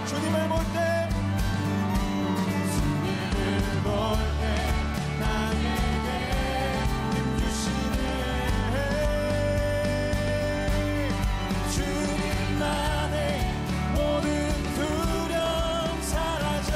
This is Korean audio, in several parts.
주님을 볼 때 나에게 힘 주시네. 주님만의 모든 두려움 사라져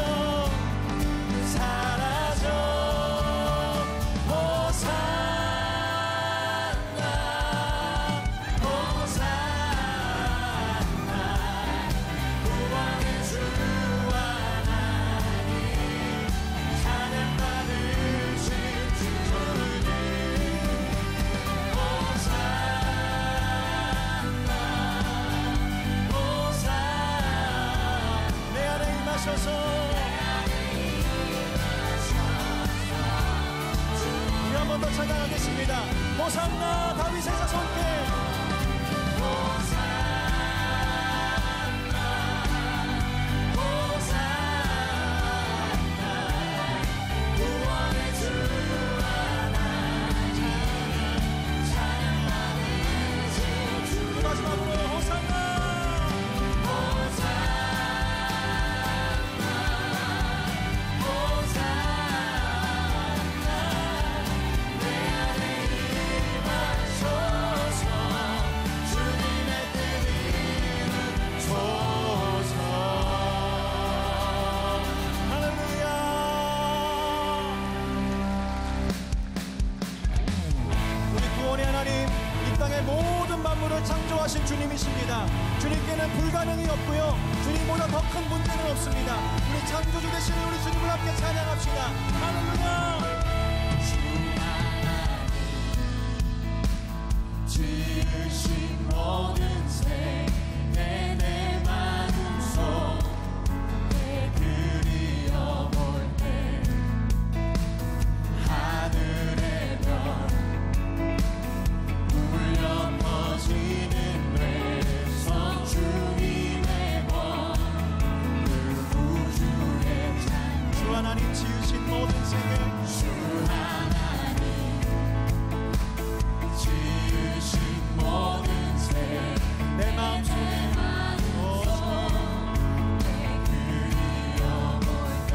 한 번 더 찬양하겠습니다. 호산나 다윗의 자손께 모든 만물을 창조하신 주님이십니다. 주님께는 불가능이 없고요, 주님보다 더 큰 문제는 없습니다. 우리 창조주 되시는 우리 주님을 함께 찬양합시다. 할렐루야. 지으신 모든 생애 내 마음속 내 그리워볼 때 하늘의 별 울려 퍼지는 외성 주님의 권 그 우주의 찬 주 하나님 지으신 모든 생애 주 하나님 지으신 모든 생애 내 마음속에 내 그리워볼 때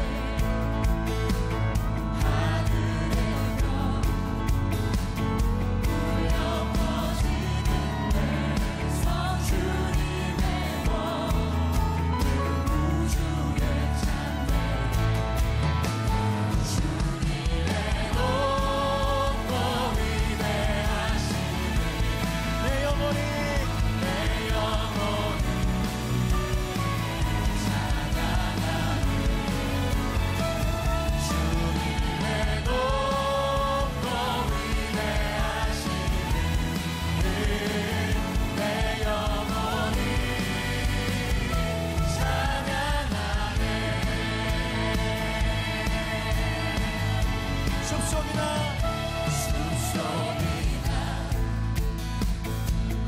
하늘의 별 울려 퍼지는 외성 주님의 권 그 우주의 찬양 주님의 높고 위대하신 내 영혼이 찬양하니 주님의 높고 위대하신 내 영혼이 찬양하네. 숲속이나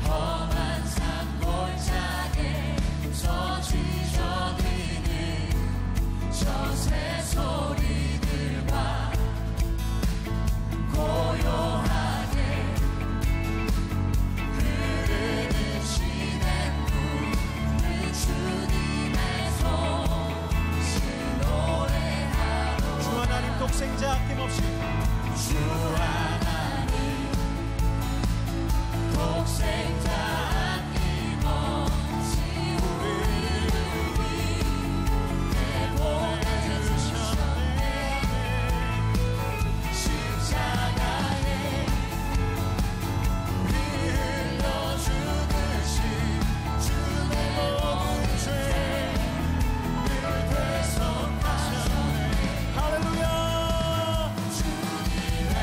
험한 산골짜기에서 쥐저드는 저 새소리들과 고요하게 흐르는 시냇물을 주님의 손을 노래하고 주 하나님 독생자 아낌없이 주 하나님 독생자 아낌없이 우리를 위해 보내주셨네. 십자가에 피 흘려 죽으신 주의 모든 죄를 대속하셨네. 할렐루야. 주님의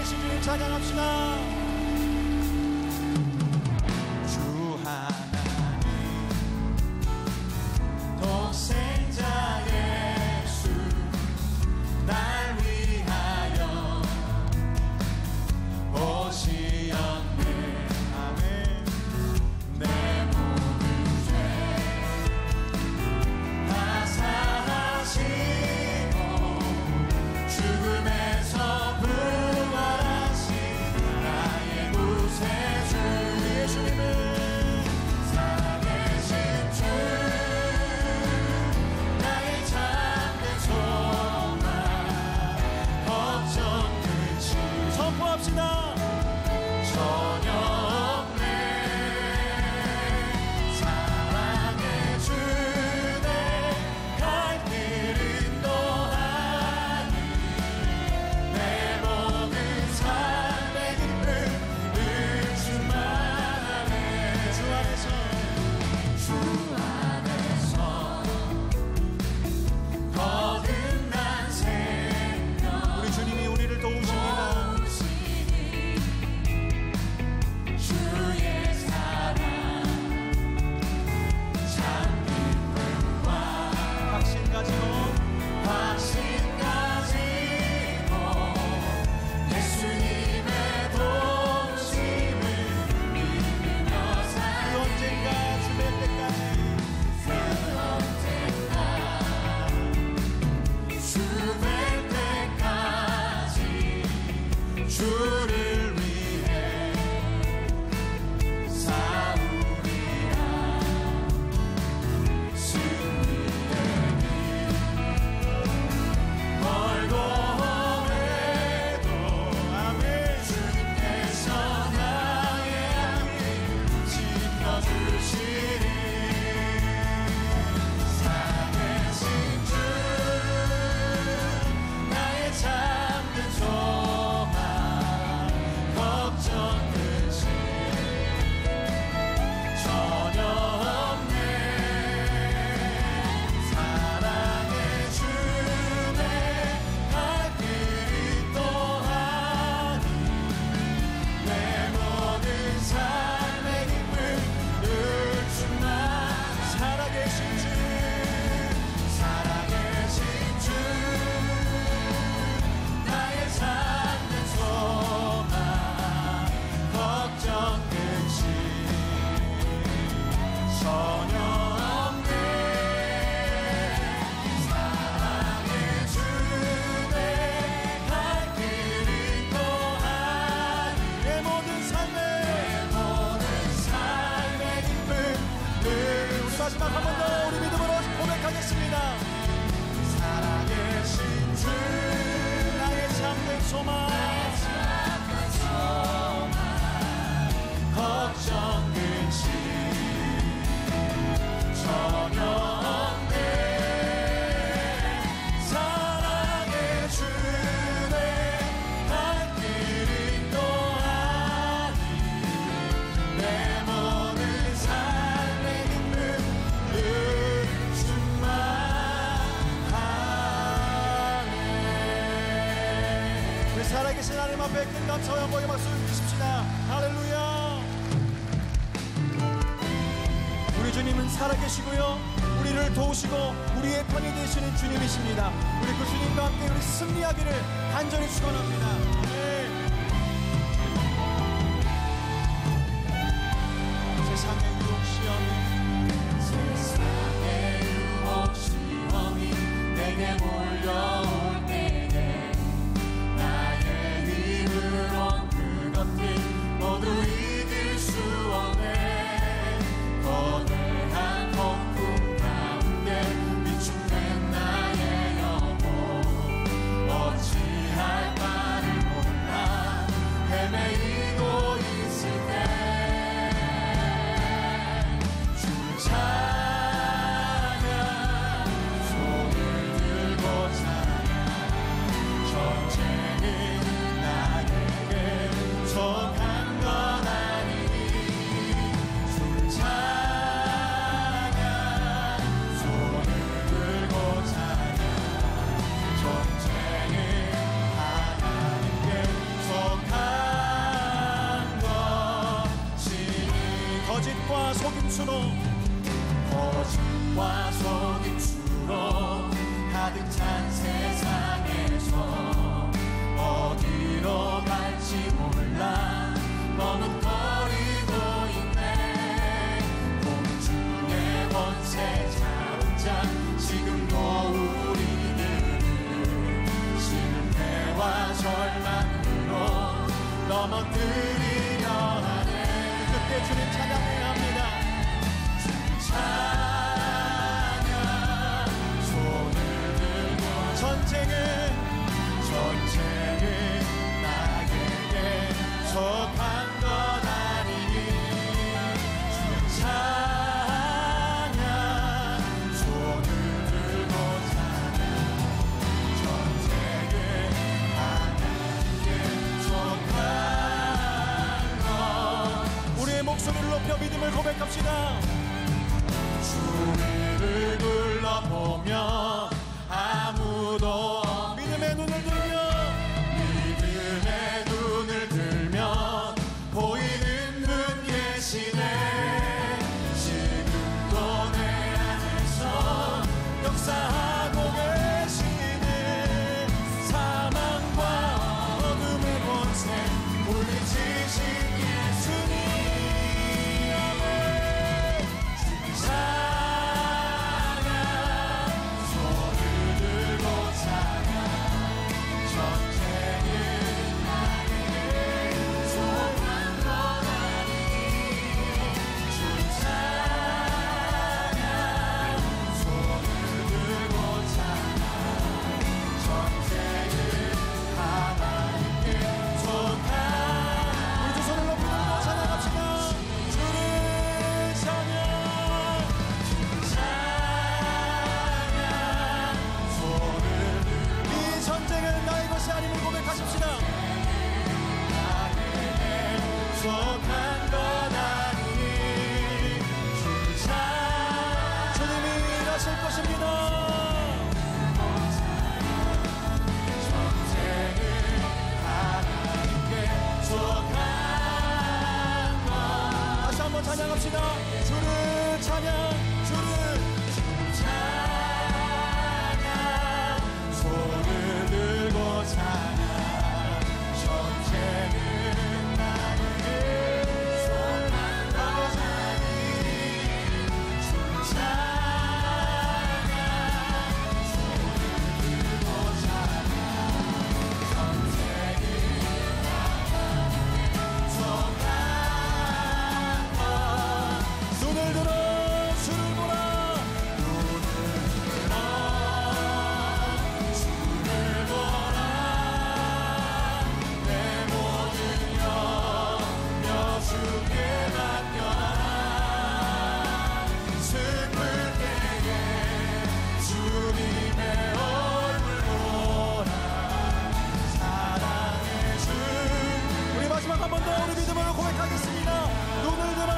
살아계신 주님 찬양합시다. 주 하나님 독생자 예수 날 위하여 오시었네. 아멘. 내 모든 죄 다 사하시고 죽음에서 부활하신 나의 구세주 예수님을 살아계신 주 나의 참된 소망 걱정 끝이 선포합시다. 전혀 없네. 사랑의 주내 갈 길을 인도하니 내 모든 삶의 기쁨 늘 충만하네. 주 안에서 거듭난 생명 우리 주님이 우리를 도우십니다. 주의 사랑 참 기쁨과 확신 가지고 예수님의 도우심을 믿으며 살기. 그 언젠가 주될 때까지 주를 위해 싸우리라. 승리의 길 멀고 험해도 아멘. 주님께서 나의 앞길 지켜주시리. 살아계신 주 나의 참된 소망 걱정 끝이 전혀 없네. 사랑의 주내 갈 길이 또하니 내 모든 삶의 기쁨 늘 충만. 살아계신 주 나의 참된 소망 걱정 끝이 전혀 없네. 사랑의 주내 갈 길이 또하니 내 모든 삶의 기쁨 늘. 우리 마지막 한 번 더 우리 믿음으로 고백하겠습니다. 살아계신 주 나의 참된 소망 걱정 끝이 전혀 없네. 사랑의 주내 갈 길이 또하니 내 모든 삶의 기쁨 늘 충만하네. 우리 살아계신 하나님 앞에 큰 감사와 영광의 박수 주십시다. 할렐루야. 우리 주님은 살아계시고요 우리를 도우시고 우리의 편이 되시는 주님이십니다. 우리 그 주님과 함께 우리 승리하기를 간절히 축원합니다. 세상의 유혹 시험이 내게 몰려올 때에 나의 힘으론 그것들 모두 이길 수 없네. 거대한 폭풍 가운데 위축된 나의 영혼 어찌할 바를 몰라 헤매이고 있을 때 주를 찬양 손을 들고 찬양 믿음을 고백합시다. 주위를 둘러보며 아무도 믿음의 눈을 들면 보이는 분 계시네. 지금도 내 안에서 역사하고 계시네. 사망과 어둠의 권세 물리치신 예수님. 찬양합시다. 주를 찬양, 주를 찬양, 손을 들고 찬양. 전쟁은 나에게 속하자니 주를 찬양, 손을 들고 찬양. 전쟁은 나에게 속하자니 눈을 들어 주를 보라. 눈을 들어 주를 보라. 내 모든 염려 주께 맡겨라. 슬플 때에 주님의 얼굴 보라. 사랑의 주. 우리 마지막 한 번 더 우리 믿음을 고백하겠습니다. 눈을 들어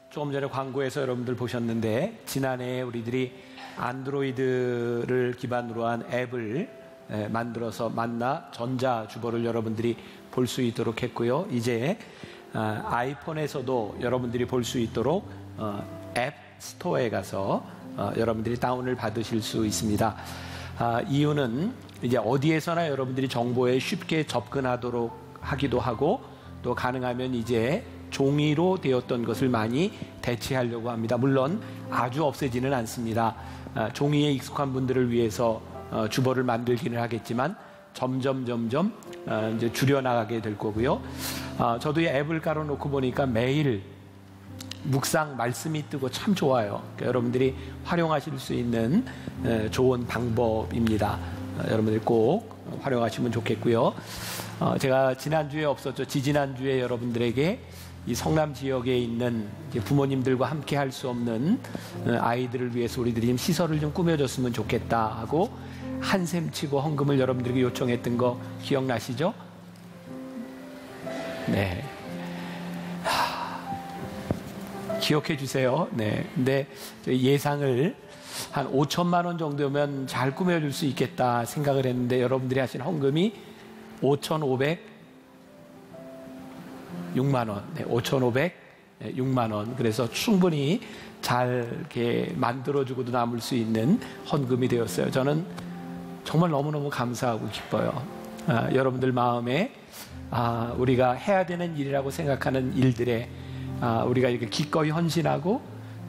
조금 전에 광고에서 여러분들 보셨는데 지난해 우리들이 안드로이드를 기반으로 한 앱을 만들어서 만나 전자주보를 여러분들이 볼 수 있도록 했고요. 이제 아이폰에서도 여러분들이 볼 수 있도록 앱 스토어에 가서 여러분들이 다운을 받으실 수 있습니다. 이유는 이제 어디에서나 여러분들이 정보에 쉽게 접근하도록 하기도 하고 또 가능하면 이제 종이로 되었던 것을 많이 대체하려고 합니다. 물론 아주 없애지는 않습니다. 종이에 익숙한 분들을 위해서 주보를 만들기는 하겠지만 점점 이제 줄여나가게 될 거고요. 저도 이 앱을 깔아놓고 보니까 매일 묵상 말씀이 뜨고 참 좋아요. 그러니까 여러분들이 활용하실 수 있는 좋은 방법입니다. 여러분들이 꼭 활용하시면 좋겠고요. 제가 지난주에 없었죠. 지지난주에 여러분들에게 이 성남 지역에 있는 이제 부모님들과 함께 할 수 없는 아이들을 위해서 우리들이 좀 시설을 좀 꾸며줬으면 좋겠다 하고 한샘 치고 헌금을 여러분들에게 요청했던 거 기억나시죠? 네. 기억해 주세요. 네. 근데 예상을 한 5천만 원 정도면 잘 꾸며줄 수 있겠다 생각을 했는데 여러분들이 하신 헌금이 5,506만 원. 네, 5,506만 원. 그래서 충분히 잘 이렇게 만들어주고도 남을 수 있는 헌금이 되었어요. 저는 정말 너무너무 감사하고 기뻐요. 여러분들 마음에 우리가 해야 되는 일이라고 생각하는 일들에 우리가 이렇게 기꺼이 헌신하고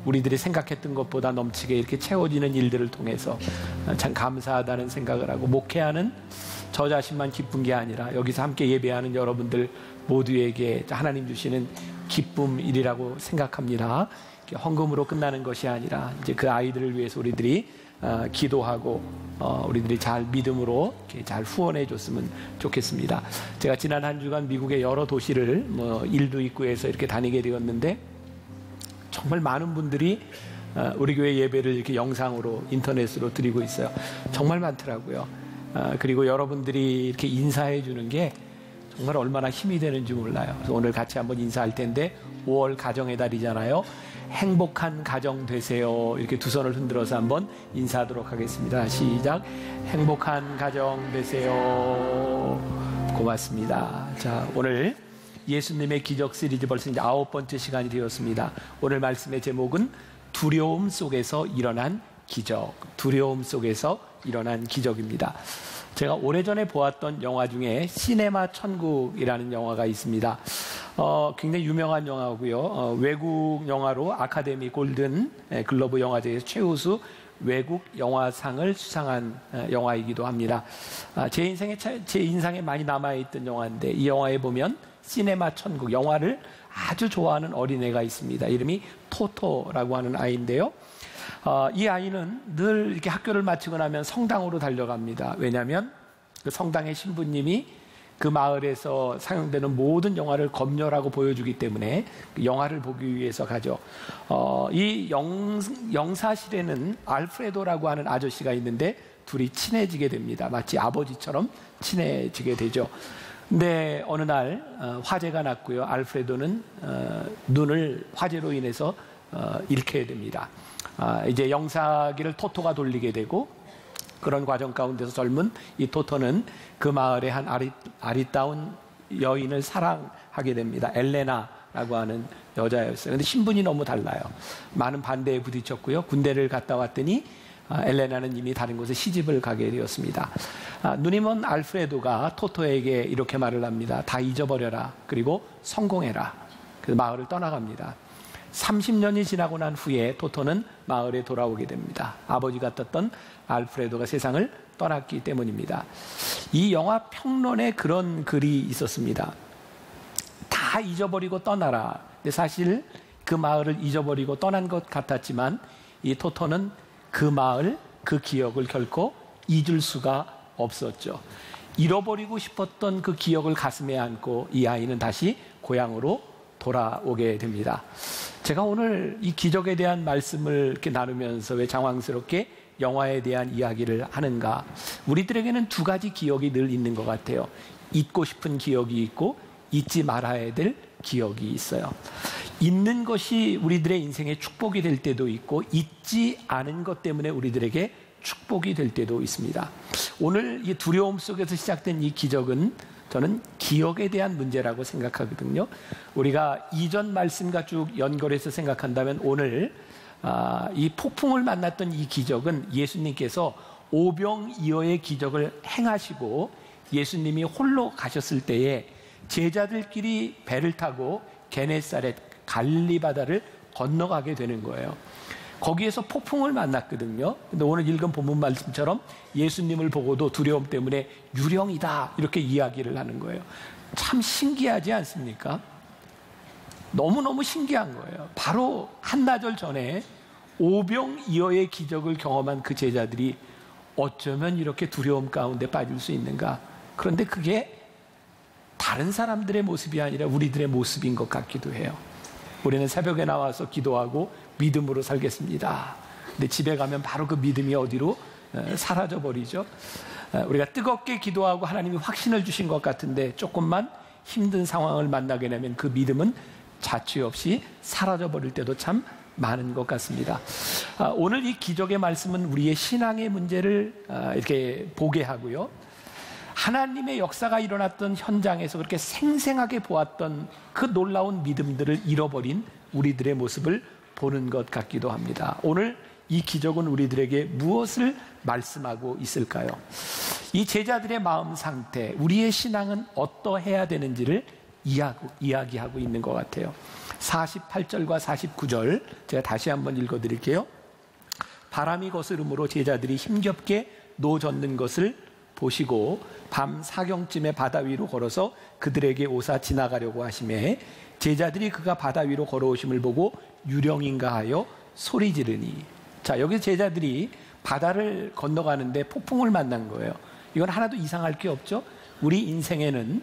우리들이 생각했던 것보다 넘치게 이렇게 채워지는 일들을 통해서 참 감사하다는 생각을 하고, 목회하는 저 자신만 기쁜 게 아니라 여기서 함께 예배하는 여러분들 모두에게 하나님 주시는 기쁨이라고 생각합니다. 헌금으로 끝나는 것이 아니라 이제 그 아이들을 위해서 우리들이 기도하고 우리들이 잘 믿음으로 이렇게 잘 후원해 줬으면 좋겠습니다. 제가 지난 한 주간 미국의 여러 도시를 일도 있고 해서 이렇게 다니게 되었는데 정말 많은 분들이 우리 교회 예배를 이렇게 영상으로 인터넷으로 드리고 있어요. 정말 많더라고요. 그리고 여러분들이 이렇게 인사해 주는 게 정말 얼마나 힘이 되는지 몰라요. 그래서 오늘 같이 한번 인사할 텐데 5월 가정의 달이잖아요. 행복한 가정 되세요. 이렇게 두 손을 흔들어서 한번 인사하도록 하겠습니다. 시작. 행복한 가정 되세요. 고맙습니다. 자, 오늘 예수님의 기적 시리즈 벌써 이제 9번째 시간이 되었습니다. 오늘 말씀의 제목은 두려움 속에서 일어난 기적. 두려움 속에서 일어난 기적입니다. 제가 오래전에 보았던 영화 중에 시네마 천국이라는 영화가 있습니다. 굉장히 유명한 영화고요. 외국 영화로 아카데미 골든 글로브 영화제에서 최우수 외국 영화상을 수상한 영화이기도 합니다. 제 인상에 많이 남아있던 영화인데, 이 영화에 보면 시네마 천국, 영화를 아주 좋아하는 어린애가 있습니다. 이름이 토토라고 하는 아이인데요. 이 아이는 늘 이렇게 학교를 마치고 나면 성당으로 달려갑니다. 왜냐하면 그 성당의 신부님이 그 마을에서 사용되는 모든 영화를 검열하고 보여주기 때문에 그 영화를 보기 위해서 가죠. 이 영사실에는 알프레도라고 하는 아저씨가 있는데 둘이 친해지게 됩니다. 마치 아버지처럼 친해지게 되죠. 근데 어느 날 화재가 났고요. 알프레도는 눈을 화재로 인해서 잃게 됩니다. 이제 영사기를 토토가 돌리게 되고, 그런 과정 가운데서 젊은 이 토토는 그 마을의 한 아리따운 여인을 사랑하게 됩니다. 엘레나라고 하는 여자였어요. 근데 신분이 너무 달라요. 많은 반대에 부딪혔고요. 군대를 갔다 왔더니 엘레나는 이미 다른 곳에 시집을 가게 되었습니다. 눈이 먼 알프레도가 토토에게 이렇게 말을 합니다. 다 잊어버려라. 그리고 성공해라. 그래서 마을을 떠나갑니다. 30년이 지나고 난 후에 토토는 마을에 돌아오게 됩니다. 아버지 같았던 알프레도가 세상을 떠났기 때문입니다. 이 영화 평론에 그런 글이 있었습니다. 다 잊어버리고 떠나라. 근데 사실 그 마을을 잊어버리고 떠난 것 같았지만 이 토토는 그 마을, 그 기억을 결코 잊을 수가 없었죠. 잃어버리고 싶었던 그 기억을 가슴에 안고 이 아이는 다시 고향으로 돌아오게 됩니다. 제가 오늘 이 기적에 대한 말씀을 이렇게 나누면서 왜 장황스럽게 영화에 대한 이야기를 하는가? 우리들에게는 두 가지 기억이 늘 있는 것 같아요. 잊고 싶은 기억이 있고 잊지 말아야 될 기억이 있어요. 잊는 것이 우리들의 인생의 축복이 될 때도 있고, 잊지 않은 것 때문에 우리들에게 축복이 될 때도 있습니다. 오늘 이 두려움 속에서 시작된 이 기적은 저는 기억에 대한 문제라고 생각하거든요. 우리가 이전 말씀과 쭉 연결해서 생각한다면 오늘 이 폭풍을 만났던 이 기적은 예수님께서 오병이어의 기적을 행하시고 예수님이 홀로 가셨을 때에 제자들끼리 배를 타고 게네사렛 갈릴리 바다를 건너가게 되는 거예요. 거기에서 폭풍을 만났거든요. 근데 오늘 읽은 본문 말씀처럼 예수님을 보고도 두려움 때문에 유령이다 이렇게 이야기를 하는 거예요. 참 신기하지 않습니까? 너무너무 신기한 거예요. 바로 한나절 전에 오병이어의 기적을 경험한 그 제자들이 어쩌면 이렇게 두려움 가운데 빠질 수 있는가? 그런데 그게 다른 사람들의 모습이 아니라 우리들의 모습인 것 같기도 해요. 우리는 새벽에 나와서 기도하고 믿음으로 살겠습니다. 근데 집에 가면 바로 그 믿음이 어디로 사라져 버리죠. 우리가 뜨겁게 기도하고 하나님이 확신을 주신 것 같은데 조금만 힘든 상황을 만나게 되면 그 믿음은 자취 없이 사라져 버릴 때도 참 많은 것 같습니다. 오늘 이 기적의 말씀은 우리의 신앙의 문제를 이렇게 보게 하고요. 하나님의 역사가 일어났던 현장에서 그렇게 생생하게 보았던 그 놀라운 믿음들을 잃어버린 우리들의 모습을 보는 것 같기도 합니다. 오늘 이 기적은 우리들에게 무엇을 말씀하고 있을까요? 이 제자들의 마음 상태, 우리의 신앙은 어떠해야 되는지를 이야기하고 있는 것 같아요. 48절과 49절 제가 다시 한번 읽어드릴게요. 바람이 거스름으로 제자들이 힘겹게 노젓는 것을 보시고 밤 사경쯤에 바다 위로 걸어서 그들에게 오사 지나가려고 하시매 제자들이 그가 바다 위로 걸어오심을 보고 유령인가 하여 소리 지르니. 자, 여기 제자들이 바다를 건너가는데 폭풍을 만난 거예요. 이건 하나도 이상할 게 없죠. 우리 인생에는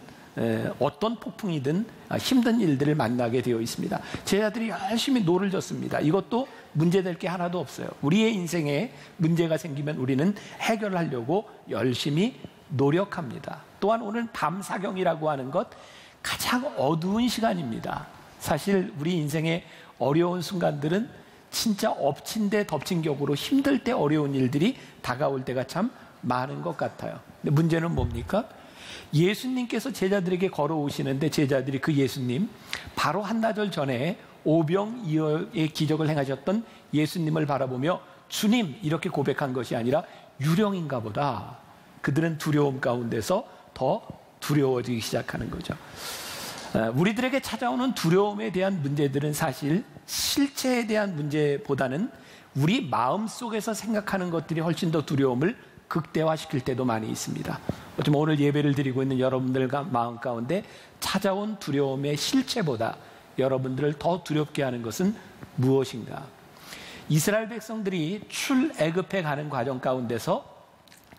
어떤 폭풍이든 힘든 일들을 만나게 되어 있습니다. 제자들이 열심히 노를 졌습니다. 이것도 문제될 게 하나도 없어요. 우리의 인생에 문제가 생기면 우리는 해결하려고 열심히 노력합니다. 또한 오늘 밤사경이라고 하는 것 가장 어두운 시간입니다. 사실 우리 인생의 어려운 순간들은 진짜 엎친 데 덮친 격으로 힘들 때 어려운 일들이 다가올 때가 참 많은 것 같아요. 근데 문제는 뭡니까? 예수님께서 제자들에게 걸어오시는데 제자들이 그 예수님, 바로 한나절 전에 오병이어의 기적을 행하셨던 예수님을 바라보며 주님 이렇게 고백한 것이 아니라 유령인가 보다. 그들은 두려움 가운데서 더 두려워지기 시작하는 거죠. 우리들에게 찾아오는 두려움에 대한 문제들은 사실 실체에 대한 문제보다는 우리 마음속에서 생각하는 것들이 훨씬 더 두려움을 극대화시킬 때도 많이 있습니다. 어쩌면 오늘 예배를 드리고 있는 여러분들 마음 가운데 찾아온 두려움의 실체보다 여러분들을 더 두렵게 하는 것은 무엇인가? 이스라엘 백성들이 출애굽해 가는 과정 가운데서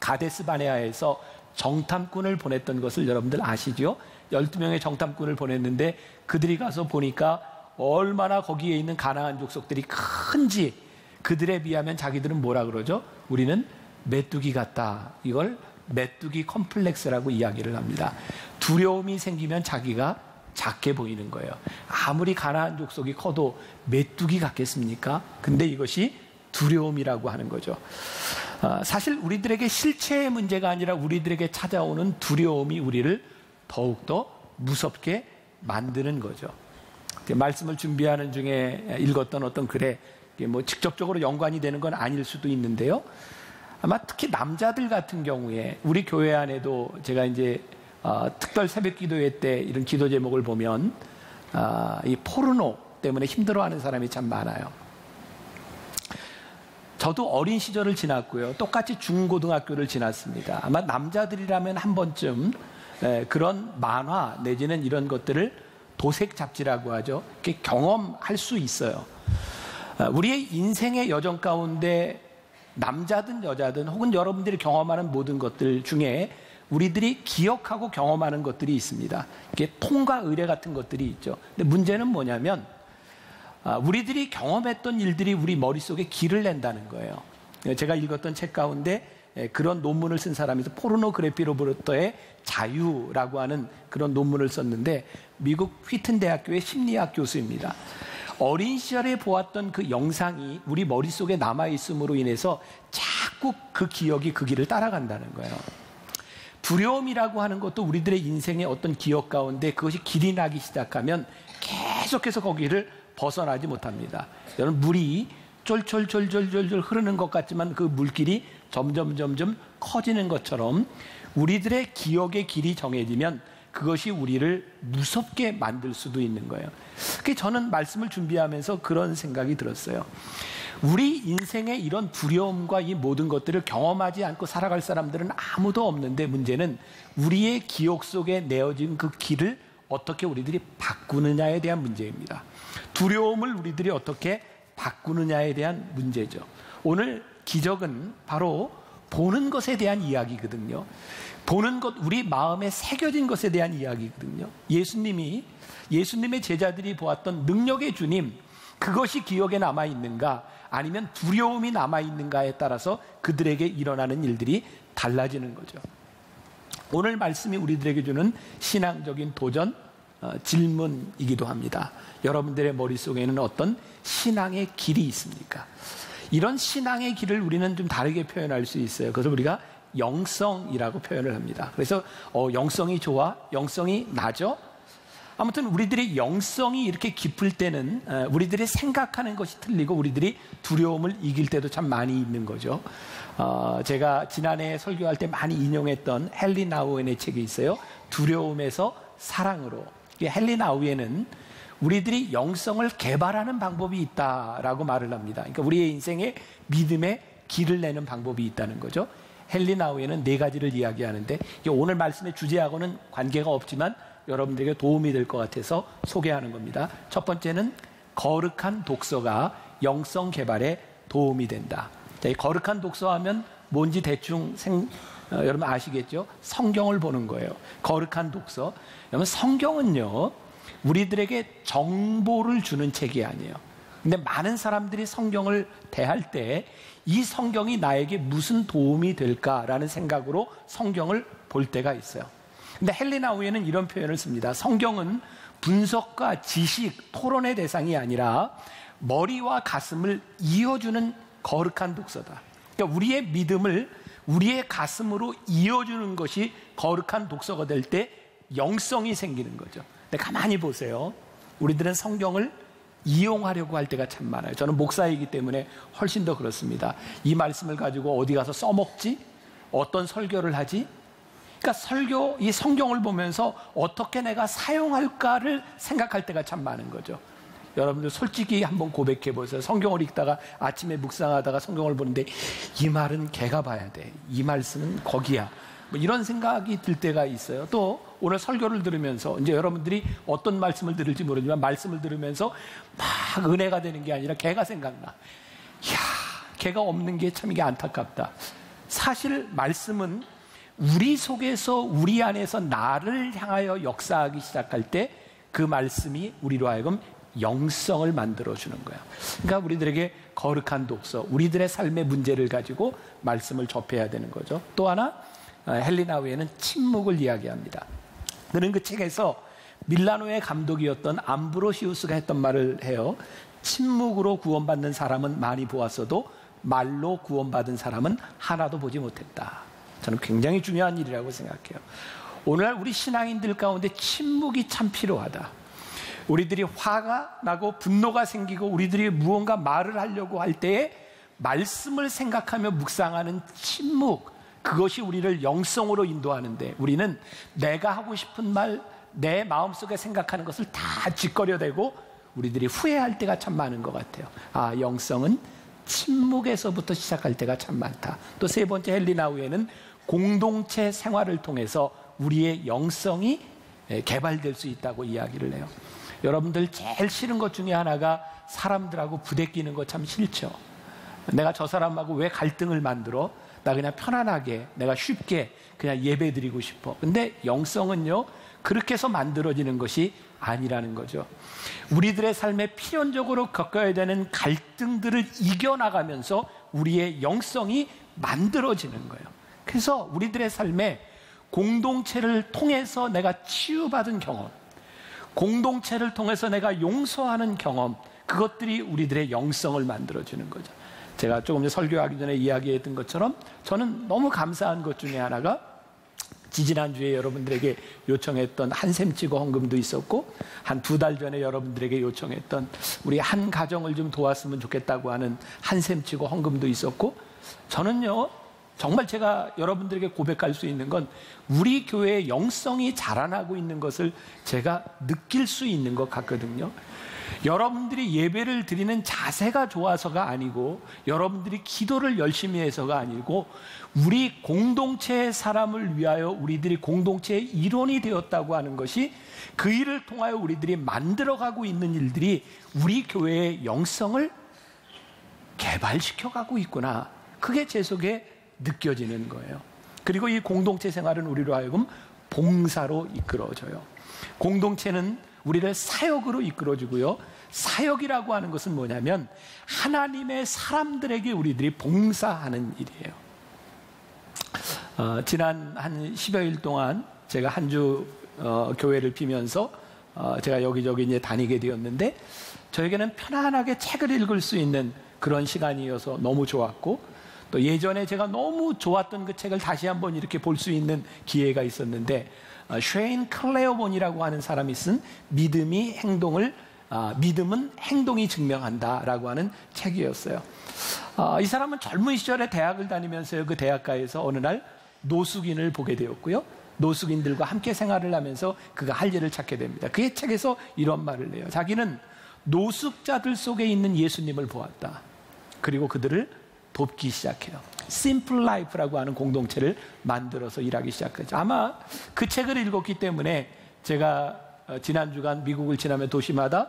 가데스 바네아에서 정탐꾼을 보냈던 것을 여러분들 아시죠? 12명의 정탐꾼을 보냈는데 그들이 가서 보니까 얼마나 거기에 있는 가나안 족속들이 큰지 그들에 비하면 자기들은 뭐라 그러죠? 우리는 메뚜기 같다. 이걸 메뚜기 컴플렉스라고 이야기를 합니다. 두려움이 생기면 자기가 작게 보이는 거예요. 아무리 가나안 족속이 커도 메뚜기 같겠습니까? 근데 이것이 두려움이라고 하는 거죠. 사실 우리들에게 실체의 문제가 아니라 우리들에게 찾아오는 두려움이 우리를 더욱더 무섭게 만드는 거죠. 말씀을 준비하는 중에 읽었던 어떤 글에 뭐 직접적으로 연관이 되는 건 아닐 수도 있는데요. 아마 특히 남자들 같은 경우에 우리 교회 안에도 제가 이제 특별 새벽 기도회 때 이런 기도 제목을 보면 이 포르노 때문에 힘들어하는 사람이 참 많아요. 저도 어린 시절을 지났고요. 똑같이 중고등학교를 지났습니다. 아마 남자들이라면 한 번쯤 그런 만화 내지는 이런 것들을 도색 잡지라고 하죠. 이렇게 경험할 수 있어요. 우리의 인생의 여정 가운데 남자든 여자든 혹은 여러분들이 경험하는 모든 것들 중에 우리들이 기억하고 경험하는 것들이 있습니다. 이게 통과 의례 같은 것들이 있죠. 근데 문제는 뭐냐면 우리들이 경험했던 일들이 우리 머릿속에 길을 낸다는 거예요. 제가 읽었던 책 가운데 그런 논문을 쓴 사람이 있어요. 포르노그래피로부터의 자유라고 하는 그런 논문을 썼는데 미국 휘튼 대학교의 심리학 교수입니다. 어린 시절에 보았던 그 영상이 우리 머릿속에 남아있음으로 인해서 자꾸 그 기억이 그 길을 따라간다는 거예요. 두려움이라고 하는 것도 우리들의 인생의 어떤 기억 가운데 그것이 길이 나기 시작하면 계속해서 거기를 벗어나지 못합니다. 여러분, 물이 쫄쫄쫄쫄쫄 흐르는 것 같지만 그 물길이 점점 커지는 것처럼 우리들의 기억의 길이 정해지면 그것이 우리를 무섭게 만들 수도 있는 거예요. 그래서 저는 말씀을 준비하면서 그런 생각이 들었어요. 우리 인생의 이런 두려움과 이 모든 것들을 경험하지 않고 살아갈 사람들은 아무도 없는데 문제는 우리의 기억 속에 내어진 그 길을 어떻게 우리들이 바꾸느냐에 대한 문제입니다. 두려움을 우리들이 어떻게 바꾸느냐에 대한 문제죠. 오늘 기적은 바로 보는 것에 대한 이야기거든요. 보는 것, 우리 마음에 새겨진 것에 대한 이야기거든요. 예수님의 제자들이 보았던 능력의 주님, 그것이 기억에 남아있는가 아니면 두려움이 남아있는가에 따라서 그들에게 일어나는 일들이 달라지는 거죠. 오늘 말씀이 우리들에게 주는 신앙적인 도전, 질문이기도 합니다. 여러분들의 머릿속에는 어떤 신앙의 길이 있습니까? 이런 신앙의 길을 우리는 좀 다르게 표현할 수 있어요. 그래서 우리가 영성이라고 표현을 합니다. 그래서 영성이 좋아? 영성이 나죠? 아무튼 우리들의 영성이 이렇게 깊을 때는 우리들이 생각하는 것이 틀리고 우리들이 두려움을 이길 때도 참 많이 있는 거죠. 제가 지난해 설교할 때 많이 인용했던 헨리 나우엔의 책이 있어요. 두려움에서 사랑으로. 헨리 나우엔은 우리들이 영성을 개발하는 방법이 있다라고 말을 합니다. 그러니까 우리의 인생에 믿음의 길을 내는 방법이 있다는 거죠. 헨리 나우엔은 4가지를 이야기하는데 오늘 말씀의 주제하고는 관계가 없지만 여러분들에게 도움이 될 것 같아서 소개하는 겁니다. 첫 번째는 거룩한 독서가 영성 개발에 도움이 된다. 자, 이 거룩한 독서하면 뭔지 대충 여러분 아시겠죠? 성경을 보는 거예요. 거룩한 독서. 여러분 성경은요, 우리들에게 정보를 주는 책이 아니에요. 근데 많은 사람들이 성경을 대할 때 이 성경이 나에게 무슨 도움이 될까라는 생각으로 성경을 볼 때가 있어요. 근데 헨리 나우엔은 이런 표현을 씁니다. 성경은 분석과 지식, 토론의 대상이 아니라 머리와 가슴을 이어주는 거룩한 독서다. 그러니까 우리의 믿음을 우리의 가슴으로 이어주는 것이 거룩한 독서가 될 때 영성이 생기는 거죠. 근데 가만히 보세요. 우리들은 성경을 이용하려고 할 때가 참 많아요. 저는 목사이기 때문에 훨씬 더 그렇습니다. 이 말씀을 가지고 어디 가서 써먹지? 어떤 설교를 하지? 그러니까 이 성경을 보면서 어떻게 내가 사용할까를 생각할 때가 참 많은 거죠. 여러분들 솔직히 한번 고백해 보세요. 성경을 읽다가 아침에 묵상하다가 성경을 보는데 이 말은 걔가 봐야 돼. 이 말씀은 거기야. 뭐 이런 생각이 들 때가 있어요. 또 오늘 설교를 들으면서 이제 여러분들이 어떤 말씀을 들을지 모르지만 말씀을 들으면서 막 은혜가 되는 게 아니라 걔가 생각나. 이야, 걔가 없는 게 참 이게 안타깝다. 사실 말씀은 우리 속에서 우리 안에서 나를 향하여 역사하기 시작할 때 그 말씀이 우리로 하여금 영성을 만들어주는 거야. 그러니까 우리들에게 거룩한 독서, 우리들의 삶의 문제를 가지고 말씀을 접해야 되는 거죠. 또 하나 헨리 나우엔은 침묵을 이야기합니다. 그는 그 책에서 밀라노의 감독이었던 암브로시우스가 했던 말을 해요. 침묵으로 구원받는 사람은 많이 보았어도 말로 구원받은 사람은 하나도 보지 못했다. 저는 굉장히 중요한 일이라고 생각해요. 오늘날 우리 신앙인들 가운데 침묵이 참 필요하다. 우리들이 화가 나고 분노가 생기고 우리들이 무언가 말을 하려고 할 때에 말씀을 생각하며 묵상하는 침묵, 그것이 우리를 영성으로 인도하는데 우리는 내가 하고 싶은 말, 내 마음속에 생각하는 것을 다 짓거려대고 우리들이 후회할 때가 참 많은 것 같아요. 아, 영성은 침묵에서부터 시작할 때가 참 많다. 또 3번째 헨리 나우엔은 공동체 생활을 통해서 우리의 영성이 개발될 수 있다고 이야기를 해요. 여러분들 제일 싫은 것 중에 하나가 사람들하고 부대끼는 거 참 싫죠. 내가 저 사람하고 왜 갈등을 만들어? 나 그냥 편안하게, 내가 쉽게 그냥 예배 드리고 싶어. 근데 영성은요, 그렇게 해서 만들어지는 것이 아니라는 거죠. 우리들의 삶에 필연적으로 겪어야 되는 갈등들을 이겨나가면서 우리의 영성이 만들어지는 거예요. 그래서 우리들의 삶에 공동체를 통해서 내가 치유받은 경험, 공동체를 통해서 내가 용서하는 경험, 그것들이 우리들의 영성을 만들어주는 거죠. 제가 조금 전에 설교하기 전에 이야기했던 것처럼 저는 너무 감사한 것 중에 하나가 지지난주에 여러분들에게 요청했던 한샘치고 헌금도 있었고 한 2달 전에 여러분들에게 요청했던 우리 한 가정을 좀 도왔으면 좋겠다고 하는 한샘치고 헌금도 있었고, 저는요 정말 제가 여러분들에게 고백할 수 있는 건 우리 교회의 영성이 자라나고 있는 것을 제가 느낄 수 있는 것 같거든요. 여러분들이 예배를 드리는 자세가 좋아서가 아니고 여러분들이 기도를 열심히 해서가 아니고 우리 공동체의 사람을 위하여 우리들이 공동체의 일원이 되었다고 하는 것이, 그 일을 통하여 우리들이 만들어가고 있는 일들이 우리 교회의 영성을 개발시켜가고 있구나. 그게 제 속에 느껴지는 거예요. 그리고 이 공동체 생활은 우리로 하여금 봉사로 이끌어져요. 공동체는 우리를 사역으로 이끌어주고요. 사역이라고 하는 것은 뭐냐면 하나님의 사람들에게 우리들이 봉사하는 일이에요. 지난 한 10여일 동안 제가 한 주 교회를 피면서 제가 여기저기 이제 다니게 되었는데 저에게는 편안하게 책을 읽을 수 있는 그런 시간이어서 너무 좋았고, 또 예전에 제가 너무 좋았던 그 책을 다시 한번 이렇게 볼 수 있는 기회가 있었는데, 쉐인 클레어본이라고 하는 사람이 쓴 믿음은 행동이 증명한다라고 하는 책이었어요. 이 사람은 젊은 시절에 대학을 다니면서요, 그 대학가에서 어느 날 노숙인을 보게 되었고요. 노숙인들과 함께 생활을 하면서 그가 할 일을 찾게 됩니다. 그의 책에서 이런 말을 해요. 자기는 노숙자들 속에 있는 예수님을 보았다. 그리고 그들을 돕기 시작해요. 심플 라이프라고 하는 공동체를 만들어서 일하기 시작했죠. 아마 그 책을 읽었기 때문에 제가 지난 주간 미국을 지나며 도시마다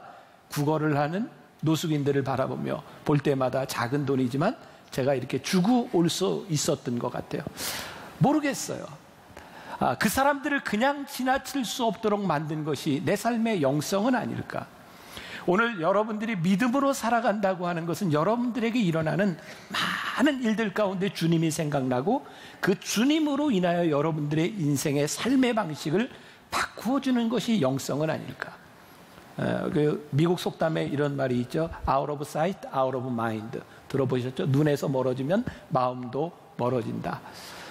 구걸을 하는 노숙인들을 바라보며 볼 때마다 작은 돈이지만 제가 이렇게 주고 올 수 있었던 것 같아요. 모르겠어요. 그 사람들을 그냥 지나칠 수 없도록 만든 것이 내 삶의 영성은 아닐까. 오늘 여러분들이 믿음으로 살아간다고 하는 것은 여러분들에게 일어나는 많은 일들 가운데 주님이 생각나고 그 주님으로 인하여 여러분들의 인생의 삶의 방식을 바꾸어주는 것이 영성은 아닐까. 그 미국 속담에 이런 말이 있죠. Out of sight, out of mind. 들어보셨죠? 눈에서 멀어지면 마음도 멀어진다.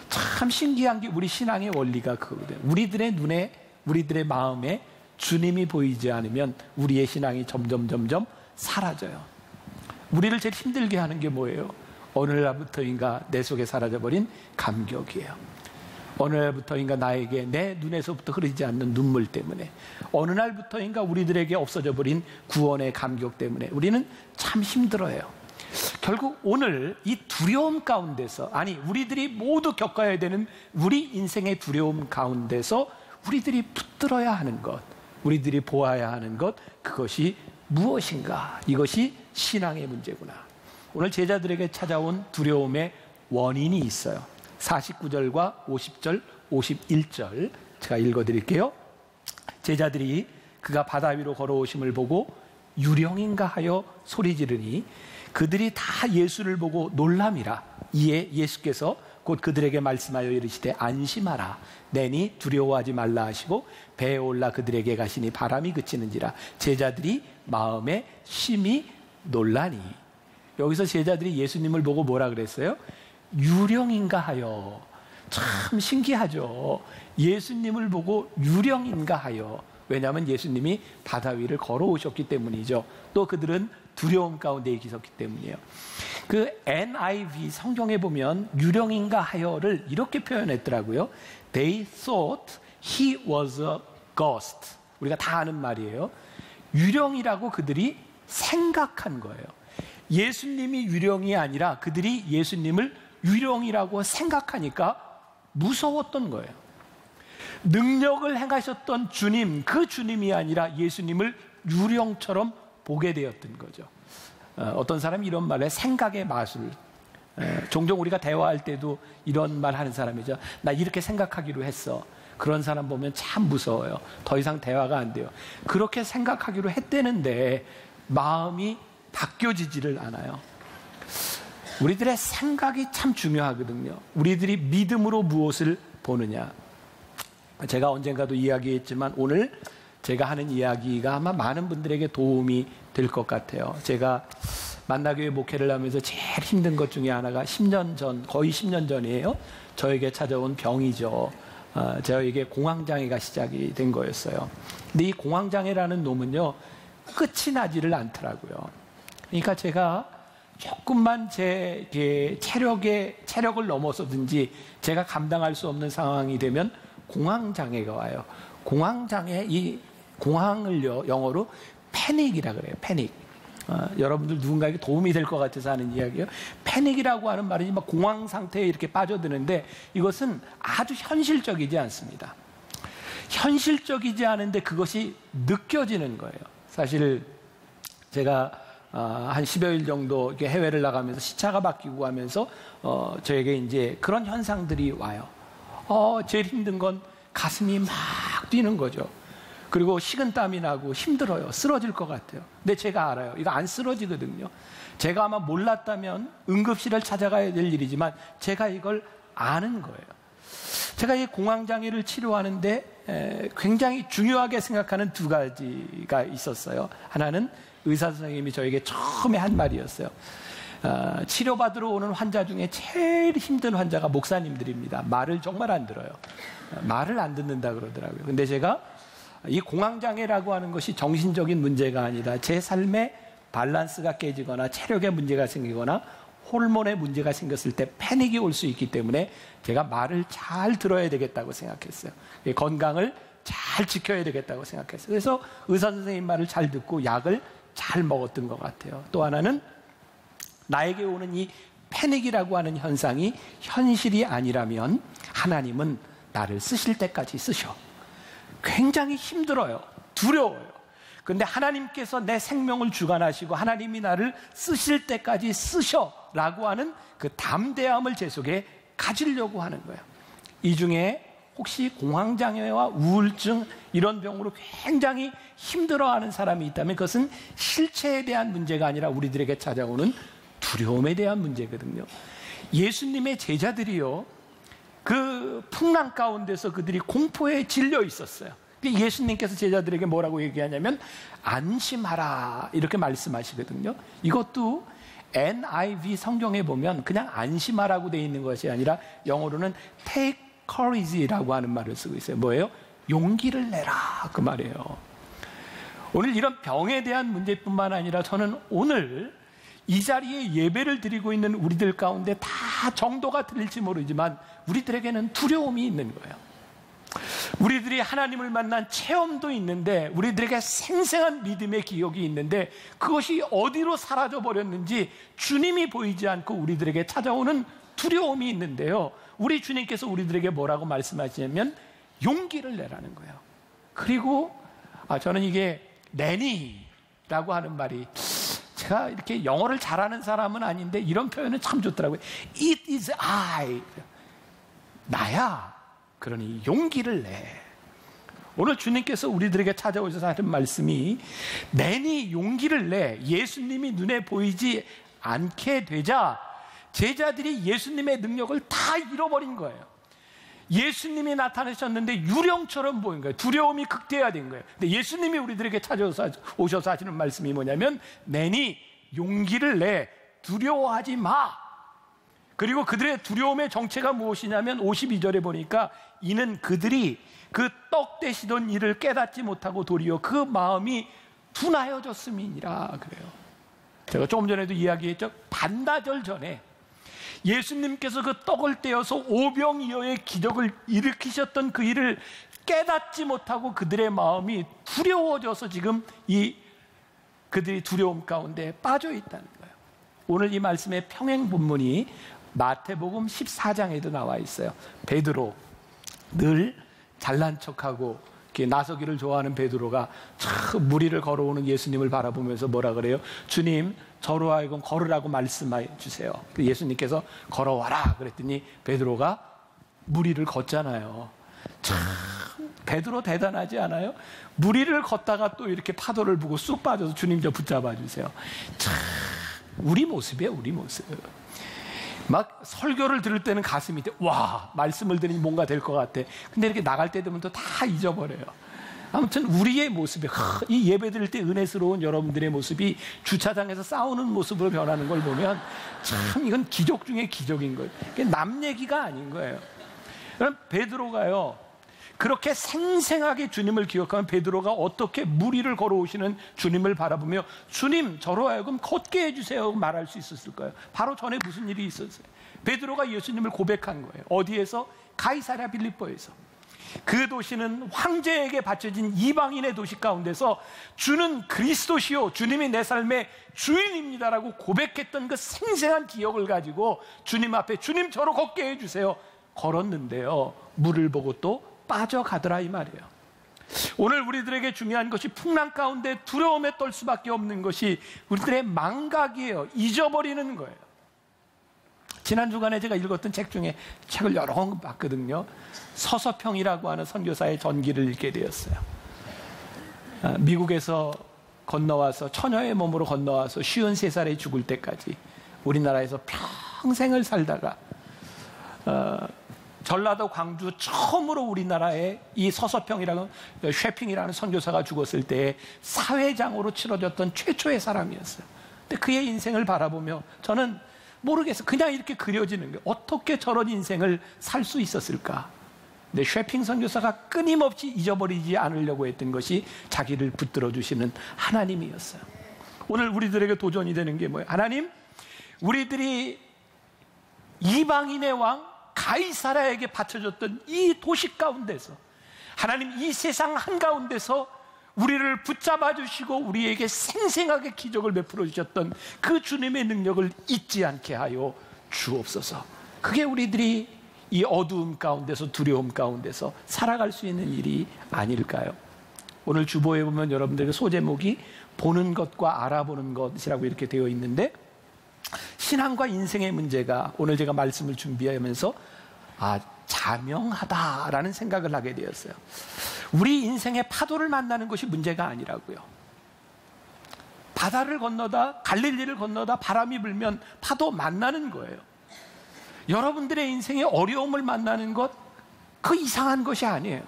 참 신기한 게 우리 신앙의 원리가 그거거든요. 우리들의 눈에, 우리들의 마음에 주님이 보이지 않으면 우리의 신앙이 점점 사라져요. 우리를 제일 힘들게 하는 게 뭐예요? 어느 날부터인가 내 속에 사라져버린 감격이에요. 어느 날부터인가 나에게 내 눈에서부터 흐르지 않는 눈물 때문에, 어느 날부터인가 우리들에게 없어져버린 구원의 감격 때문에 우리는 참 힘들어요. 결국 오늘 이 두려움 가운데서, 아니 우리들이 모두 겪어야 되는 우리 인생의 두려움 가운데서 우리들이 붙들어야 하는 것, 우리들이 보아야 하는 것, 그것이 무엇인가? 이것이 신앙의 문제구나. 오늘 제자들에게 찾아온 두려움의 원인이 있어요. 49절과 50절, 51절 제가 읽어드릴게요. 제자들이 그가 바다 위로 걸어오심을 보고 유령인가 하여 소리 지르니 그들이 다 예수를 보고 놀람이라. 이에 예수께서 곧 그들에게 말씀하여 이르시되 안심하라. 내니 두려워하지 말라 하시고 배에 올라 그들에게 가시니 바람이 그치는지라. 제자들이 마음에 심히 놀라니. 여기서 제자들이 예수님을 보고 뭐라 그랬어요? 유령인가 하여. 참 신기하죠. 예수님을 보고 유령인가 하여. 왜냐하면 예수님이 바다 위를 걸어오셨기 때문이죠. 또 그들은 두려움 가운데 계셨기 때문이에요. 그 NIV 성경에 보면 유령인가 하여를 이렇게 표현했더라고요. They thought he was a ghost. 우리가 다 아는 말이에요. 유령이라고 그들이 생각한 거예요. 예수님이 유령이 아니라 그들이 예수님을 유령이라고 생각하니까 무서웠던 거예요. 능력을 행하셨던 주님, 그 주님이 아니라 예수님을 유령처럼 보게 되었던 거죠. 어떤 사람이 이런 말에 생각의 마술. 종종 우리가 대화할 때도 이런 말 하는 사람이죠. 나 이렇게 생각하기로 했어. 그런 사람 보면 참 무서워요. 더 이상 대화가 안 돼요. 그렇게 생각하기로 했대는데 마음이 바뀌어지지를 않아요. 우리들의 생각이 참 중요하거든요. 우리들이 믿음으로 무엇을 보느냐. 제가 언젠가도 이야기했지만 오늘 제가 하는 이야기가 아마 많은 분들에게 도움이 될 것 같아요. 제가 만나교회 목회를 하면서 제일 힘든 것 중에 하나가 10년 전, 거의 10년 전이에요. 저에게 찾아온 병이죠. 저에게 공황장애가 시작이 된 거였어요. 근데 이 공황장애라는 놈은요, 끝이 나지를 않더라고요. 그러니까 제가 조금만 제 체력을 넘어서든지 제가 감당할 수 없는 상황이 되면 공황장애가 와요. 이 공황을요, 영어로 패닉이라 그래요. 패닉. 여러분들 누군가에게 도움이 될 것 같아서 하는 이야기예요. 패닉이라고 하는 말이 막 공황 상태에 이렇게 빠져드는데 이것은 아주 현실적이지 않습니다. 현실적이지 않은데 그것이 느껴지는 거예요. 사실 제가 한 10여일 정도 이렇게 해외를 나가면서 시차가 바뀌고 하면서 저에게 이제 그런 현상들이 와요. 제일 힘든 건 가슴이 막 뛰는 거죠. 그리고 식은땀이 나고 힘들어요. 쓰러질 것 같아요. 근데 제가 알아요. 이거 안 쓰러지거든요. 제가 아마 몰랐다면 응급실을 찾아가야 될 일이지만 제가 이걸 아는 거예요. 제가 이 공황장애를 치료하는데 굉장히 중요하게 생각하는 두 가지가 있었어요. 하나는 의사 선생님이 저에게 처음에 한 말이었어요. 치료받으러 오는 환자 중에 제일 힘든 환자가 목사님들입니다. 말을 정말 안 들어요. 말을 안 듣는다 그러더라고요. 근데 제가 이 공황장애라고 하는 것이 정신적인 문제가 아니라 제 삶의 밸런스가 깨지거나 체력에 문제가 생기거나 호르몬에 문제가 생겼을 때 패닉이 올 수 있기 때문에 제가 말을 잘 들어야 되겠다고 생각했어요. 건강을 잘 지켜야 되겠다고 생각했어요. 그래서 의사 선생님 말을 잘 듣고 약을 잘 먹었던 것 같아요. 또 하나는 나에게 오는 이 패닉이라고 하는 현상이 현실이 아니라면 하나님은 나를 쓰실 때까지 쓰셔. 굉장히 힘들어요. 두려워요. 그런데 하나님께서 내 생명을 주관하시고 하나님이 나를 쓰실 때까지 쓰셔라고 하는 그 담대함을 제 속에 가지려고 하는 거예요. 이 중에 혹시 공황장애와 우울증 이런 병으로 굉장히 힘들어하는 사람이 있다면 그것은 실체에 대한 문제가 아니라 우리들에게 찾아오는 두려움에 대한 문제거든요. 예수님의 제자들이요, 그 풍랑 가운데서 그들이 공포에 질려 있었어요. 예수님께서 제자들에게 뭐라고 얘기하냐면 안심하라 이렇게 말씀하시거든요. 이것도 NIV 성경에 보면 그냥 안심하라고 되어 있는 것이 아니라 영어로는 take courage라고 하는 말을 쓰고 있어요. 뭐예요? 용기를 내라 그 말이에요. 오늘 이런 병에 대한 문제뿐만 아니라 저는 오늘 이 자리에 예배를 드리고 있는 우리들 가운데 다 정도가 틀릴지 모르지만 우리들에게는 두려움이 있는 거예요. 우리들이 하나님을 만난 체험도 있는데 우리들에게 생생한 믿음의 기억이 있는데 그것이 어디로 사라져 버렸는지 주님이 보이지 않고 우리들에게 찾아오는 두려움이 있는데요, 우리 주님께서 우리들에게 뭐라고 말씀하시냐면 용기를 내라는 거예요. 그리고 저는 이게 내니라고 하는 말이, 제가 이렇게 영어를 잘하는 사람은 아닌데 이런 표현은 참 좋더라고요. It is I, 나야. 그러니 용기를 내. 오늘 주님께서 우리들에게 찾아오셔서 하는 말씀이 내니 용기를 내. 예수님이 눈에 보이지 않게 되자 제자들이 예수님의 능력을 다 잃어버린 거예요. 예수님이 나타나셨는데 유령처럼 보인 거예요. 두려움이 극대화된 거예요. 근데 예수님이 우리들에게 찾아오셔서 하시는 말씀이 뭐냐면 내니 용기를 내. 두려워하지 마. 그리고 그들의 두려움의 정체가 무엇이냐면 52절에 보니까 이는 그들이 그 떡 되시던 일을 깨닫지 못하고 도리어 그 마음이 둔하여졌음이니라 그래요. 제가 조금 전에도 이야기했죠. 반나절 전에 예수님께서 그 떡을 떼어서 오병이어의 기적을 일으키셨던 그 일을 깨닫지 못하고 그들의 마음이 두려워져서 지금 그들이 두려움 가운데 빠져 있다는 거예요. 오늘 이 말씀의 평행 본문이 마태복음 14장에도 나와 있어요. 베드로, 늘 잘난 척하고 나서기를 좋아하는 베드로가 참 무리를 걸어오는 예수님을 바라보면서 뭐라 그래요? 주님, 저로 하여금 걸으라고 말씀해 주세요. 예수님께서 걸어와라 그랬더니 베드로가 무리를 걷잖아요. 참 베드로 대단하지 않아요? 무리를 걷다가 또 이렇게 파도를 보고 쑥 빠져서 주님 저 붙잡아 주세요. 참 우리 모습이에요, 우리 모습. 막 설교를 들을 때는 가슴이 와, 말씀을 들으니 뭔가 될 것 같아. 근데 이렇게 나갈 때 되면 또 다 잊어버려요. 아무튼 우리의 모습이, 이 예배 드릴 때 은혜스러운 여러분들의 모습이 주차장에서 싸우는 모습으로 변하는 걸 보면 참 이건 기적 중에 기적인 거예요. 남 얘기가 아닌 거예요. 그럼 베드로가요, 그렇게 생생하게 주님을 기억하면 베드로가 어떻게 무리를 걸어오시는 주님을 바라보며 주님, 저로 하여금 걷게 해주세요 말할 수 있었을까요? 바로 전에 무슨 일이 있었어요? 베드로가 예수님을 고백한 거예요. 어디에서? 가이사랴 빌립보에서. 그 도시는 황제에게 바쳐진 이방인의 도시 가운데서 주는 그리스도시요, 주님이 내 삶의 주인입니다라고 고백했던 그 생생한 기억을 가지고 주님 앞에 주님, 저로 걷게 해주세요 걸었는데요, 물을 보고 또 빠져가더라 이 말이에요. 오늘 우리들에게 중요한 것이 풍랑 가운데 두려움에 떨 수밖에 없는 것이 우리들의 망각이에요. 잊어버리는 거예요. 지난 주간에 제가 읽었던 책 중에 책을 여러 권 봤거든요. 서서평이라고 하는 선교사의 전기를 읽게 되었어요. 미국에서 건너와서 처녀의 몸으로 건너와서 53살에 죽을 때까지 우리나라에서 평생을 살다가 전라도 광주 처음으로 우리나라에 이 서서평이라는 쉐핑이라는 선교사가 죽었을 때 사회장으로 치러졌던 최초의 사람이었어요. 근데 그의 인생을 바라보며 저는 모르겠어요. 그냥 이렇게 그려지는 거예요. 어떻게 저런 인생을 살 수 있었을까? 근데 쉐핑 선교사가 끊임없이 잊어버리지 않으려고 했던 것이 자기를 붙들어 주시는 하나님이었어요. 오늘 우리들에게 도전이 되는 게 뭐예요? 하나님, 우리들이 이방인의 왕 가이사라에게 바쳐졌던 이 도시 가운데서, 하나님 이 세상 한가운데서 우리를 붙잡아 주시고 우리에게 생생하게 기적을 베풀어 주셨던 그 주님의 능력을 잊지 않게 하여 주옵소서. 그게 우리들이 이 어두움 가운데서, 두려움 가운데서 살아갈 수 있는 일이 아닐까요? 오늘 주보에 보면 여러분들에게 소제목이 보는 것과 알아보는 것이라고 이렇게 되어 있는데, 신앙과 인생의 문제가 오늘 제가 말씀을 준비하면서 자명하다라는 생각을 하게 되었어요. 우리 인생의 파도를 만나는 것이 문제가 아니라고요. 바다를 건너다, 갈릴리를 건너다 바람이 불면 파도 만나는 거예요. 여러분들의 인생의 어려움을 만나는 것, 그 이상한 것이 아니에요.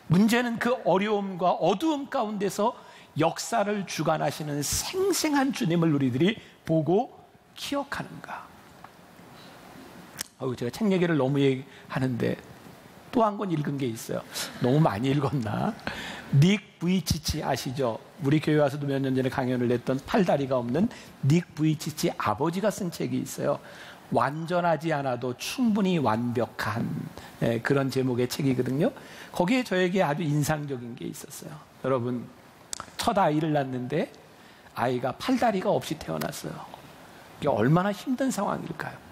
문제는 그 어려움과 어두움 가운데서 역사를 주관하시는 생생한 주님을 우리들이 보고 기억하는가. 제가 책 얘기를 너무 하는데 또 한 권 읽은 게 있어요. 너무 많이 읽었나? 닉 부이치치 아시죠? 우리 교회 와서도 몇 년 전에 강연을 했던 팔다리가 없는 닉 부이치치 아버지가 쓴 책이 있어요. 완전하지 않아도 충분히 완벽한 그런 제목의 책이거든요. 거기에 저에게 아주 인상적인 게 있었어요. 여러분, 첫 아이를 낳는데 아이가 팔다리가 없이 태어났어요. 이게 얼마나 힘든 상황일까요?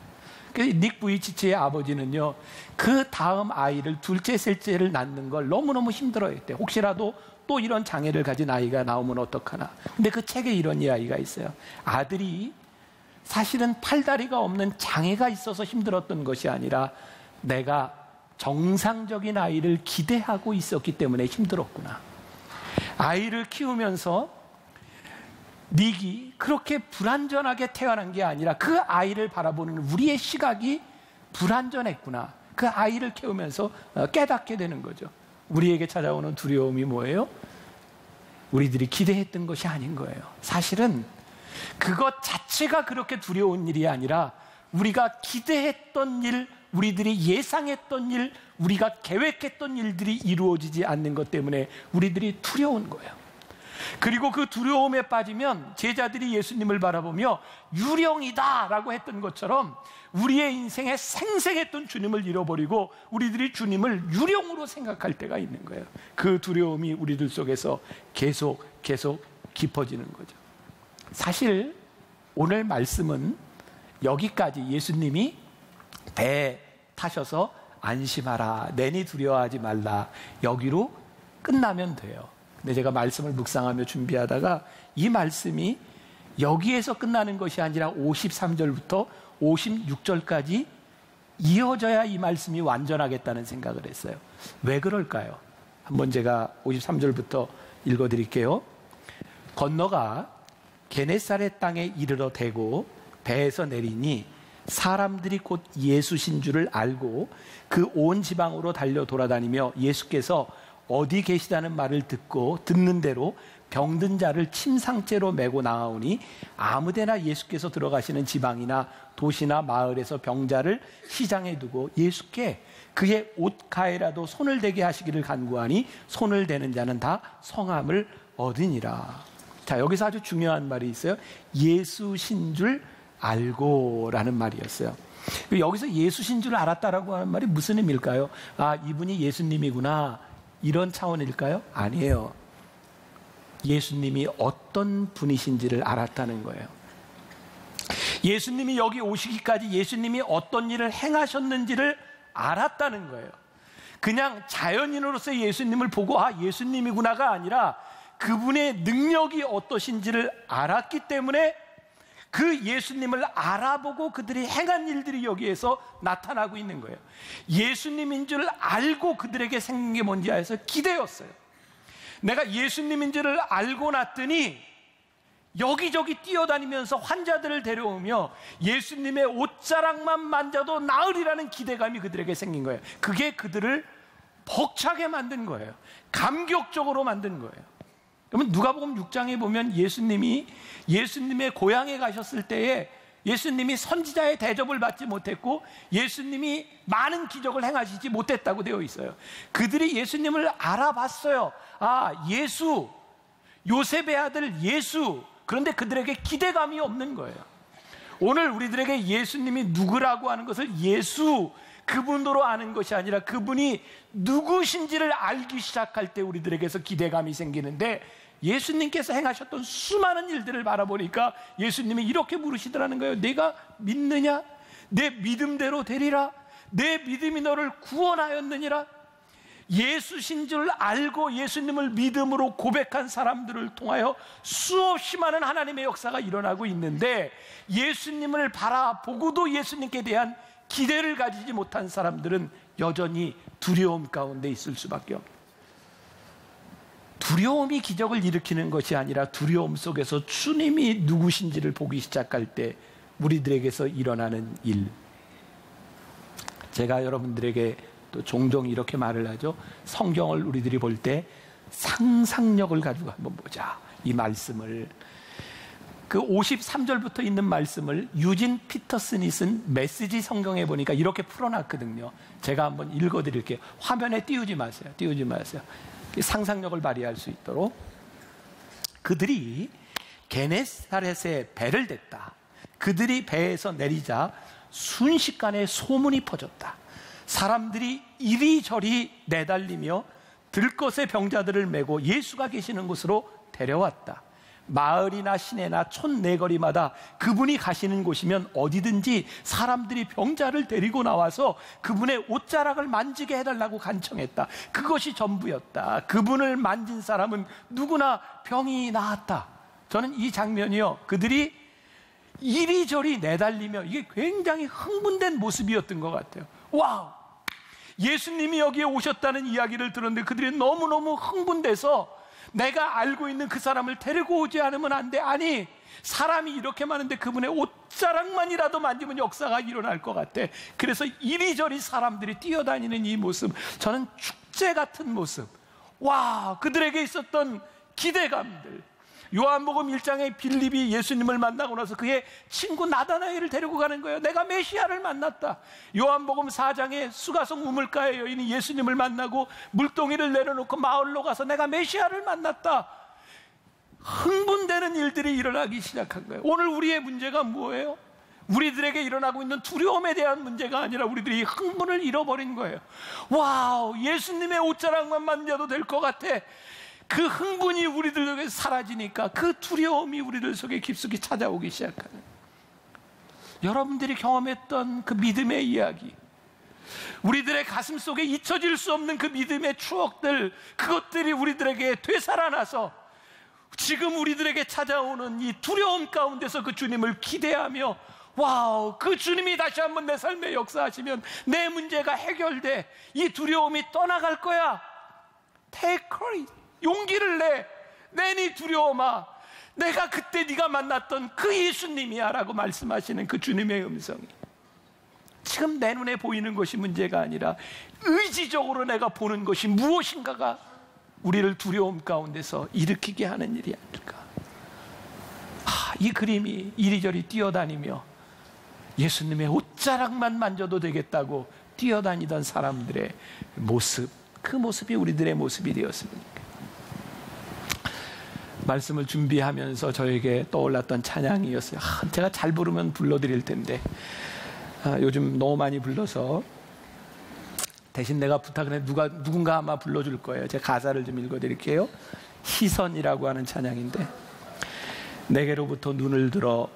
닉 부이치치의 아버지는요, 그 다음 아이를 둘째, 셋째를 낳는 걸 너무너무 힘들어했대요. 혹시라도 또 이런 장애를 가진 아이가 나오면 어떡하나. 근데 그 책에 이런 이야기가 있어요. 아들이 사실은 팔다리가 없는 장애가 있어서 힘들었던 것이 아니라 내가 정상적인 아이를 기대하고 있었기 때문에 힘들었구나. 아이를 키우면서 닉이 그렇게 불완전하게 태어난 게 아니라 그 아이를 바라보는 우리의 시각이 불완전했구나. 그 아이를 키우면서 깨닫게 되는 거죠. 우리에게 찾아오는 두려움이 뭐예요? 우리들이 기대했던 것이 아닌 거예요. 사실은 그것 자체가 그렇게 두려운 일이 아니라 우리가 기대했던 일, 우리들이 예상했던 일, 우리가 계획했던 일들이 이루어지지 않는 것 때문에 우리들이 두려운 거예요. 그리고 그 두려움에 빠지면 제자들이 예수님을 바라보며 유령이다라고 했던 것처럼 우리의 인생에 생생했던 주님을 잃어버리고 우리들이 주님을 유령으로 생각할 때가 있는 거예요. 그 두려움이 우리들 속에서 계속 깊어지는 거죠. 사실 오늘 말씀은 여기까지, 예수님이 배 타셔서 안심하라, 내니 두려워하지 말라, 여기로 끝나면 돼요. 근데 제가 말씀을 묵상하며 준비하다가 이 말씀이 여기에서 끝나는 것이 아니라 53절부터 56절까지 이어져야 이 말씀이 완전하겠다는 생각을 했어요. 왜 그럴까요? 한번 제가 53절부터 읽어드릴게요. 건너가 게네사렛 땅에 이르러 대고 배에서 내리니 사람들이 곧 예수신 줄을 알고 그 온 지방으로 달려 돌아다니며 예수께서 어디 계시다는 말을 듣고 듣는 대로 병든 자를 침상째로 메고 나아오니 아무데나 예수께서 들어가시는 지방이나 도시나 마을에서 병자를 시장에 두고 예수께 그의 옷가에라도 손을 대게 하시기를 간구하니 손을 대는 자는 다 성함을 얻으니라. 자, 여기서 아주 중요한 말이 있어요. 예수신 줄 알고라는 말이었어요. 여기서 예수신 줄 알았다라고 하는 말이 무슨 의미일까요? 이분이 예수님이구나, 이런 차원일까요? 아니에요. 예수님이 어떤 분이신지를 알았다는 거예요. 예수님이 여기 오시기까지 예수님이 어떤 일을 행하셨는지를 알았다는 거예요. 그냥 자연인으로서 예수님을 보고 예수님이구나가 아니라 그분의 능력이 어떠신지를 알았기 때문에 그 예수님을 알아보고 그들이 행한 일들이 여기에서 나타나고 있는 거예요. 예수님인 줄 알고 그들에게 생긴 게 뭔지 해서 기대였어요. 내가 예수님인 줄을 알고 났더니 여기저기 뛰어다니면서 환자들을 데려오며 예수님의 옷자락만 만져도 나으리라는 기대감이 그들에게 생긴 거예요. 그게 그들을 벅차게 만든 거예요. 감격적으로 만든 거예요. 그러면 누가복음 6장에 보면 예수님의 고향에 가셨을 때에 예수님이 선지자의 대접을 받지 못했고 예수님이 많은 기적을 행하시지 못했다고 되어 있어요. 그들이 예수님을 알아봤어요. 예수, 요셉의 아들 예수. 그런데 그들에게 기대감이 없는 거예요. 오늘 우리들에게 예수님이 누구라고 하는 것을 예수, 그분으로 아는 것이 아니라 그분이 누구신지를 알기 시작할 때 우리들에게서 기대감이 생기는데, 예수님께서 행하셨던 수많은 일들을 바라보니까 예수님이 이렇게 물으시더라는 거예요. 내가 믿느냐? 내 믿음대로 되리라. 내 믿음이 너를 구원하였느니라. 예수신 줄 알고 예수님을 믿음으로 고백한 사람들을 통하여 수없이 많은 하나님의 역사가 일어나고 있는데, 예수님을 바라보고도 예수님께 대한 기대를 가지지 못한 사람들은 여전히 두려움 가운데 있을 수밖에 없어요. 두려움이 기적을 일으키는 것이 아니라 두려움 속에서 주님이 누구신지를 보기 시작할 때 우리들에게서 일어나는 일. 제가 여러분들에게 또 종종 이렇게 말을 하죠. 성경을 우리들이 볼 때 상상력을 가지고 한번 보자. 이 말씀을, 그 53절부터 있는 말씀을 유진 피터슨이 쓴 메시지 성경에 보니까 이렇게 풀어놨거든요. 제가 한번 읽어드릴게요. 화면에 띄우지 마세요. 상상력을 발휘할 수 있도록. 그들이 게네사렛에 배를 댔다. 그들이 배에서 내리자 순식간에 소문이 퍼졌다. 사람들이 이리저리 내달리며 들것의 병자들을 메고 예수가 계시는 곳으로 데려왔다. 마을이나 시내나 촌내거리마다 그분이 가시는 곳이면 어디든지 사람들이 병자를 데리고 나와서 그분의 옷자락을 만지게 해달라고 간청했다. 그것이 전부였다. 그분을 만진 사람은 누구나 병이 나았다. 저는 이 장면이요, 그들이 이리저리 내달리며 이게 굉장히 흥분된 모습이었던 것 같아요. 와우! 예수님이 여기에 오셨다는 이야기를 들었는데 그들이 너무너무 흥분돼서 내가 알고 있는 그 사람을 데리고 오지 않으면 안 돼. 아니, 사람이 이렇게 많은데 그분의 옷자락만이라도 만지면 역사가 일어날 것 같아. 그래서 이리저리 사람들이 뛰어다니는 이 모습, 저는 축제 같은 모습. 와, 그들에게 있었던 기대감들. 요한복음 1장에 빌립이 예수님을 만나고 나서 그의 친구 나다나엘을 데리고 가는 거예요. 내가 메시아를 만났다. 요한복음 4장에 수가성 우물가의 여인이 예수님을 만나고 물동이를 내려놓고 마을로 가서 내가 메시아를 만났다. 흥분되는 일들이 일어나기 시작한 거예요. 오늘 우리의 문제가 뭐예요? 우리들에게 일어나고 있는 두려움에 대한 문제가 아니라 우리들이 흥분을 잃어버린 거예요. 와우, 예수님의 옷자락만 만져도 될 것 같아. 그 흥분이 우리들 속에 사라지니까 그 두려움이 우리들 속에 깊숙이 찾아오기 시작하는, 여러분들이 경험했던 그 믿음의 이야기, 우리들의 가슴 속에 잊혀질 수 없는 그 믿음의 추억들, 그것들이 우리들에게 되살아나서 지금 우리들에게 찾아오는 이 두려움 가운데서 그 주님을 기대하며, 와우, 그 주님이 다시 한번 내 삶에 역사하시면 내 문제가 해결돼. 이 두려움이 떠나갈 거야. Take courage. 용기를 내 네 두려움아, 내가 그때 네가 만났던 그 예수님이야 라고 말씀하시는 그 주님의 음성이 지금 내 눈에 보이는 것이 문제가 아니라 의지적으로 내가 보는 것이 무엇인가가 우리를 두려움 가운데서 일으키게 하는 일이 아닐까. 이 그림이 이리저리 뛰어다니며 예수님의 옷자락만 만져도 되겠다고 뛰어다니던 사람들의 모습, 그 모습이 우리들의 모습이 되었습니다. 말씀을 준비하면서 저에게 떠올랐던 찬양이었어요. 제가 잘 부르면 불러드릴 텐데 요즘 너무 많이 불러서 대신 내가 부탁을 해 누군가 아마 불러줄 거예요. 제가 가사를 좀 읽어드릴게요. 희선이라고 하는 찬양인데, 내게로부터 눈을 들어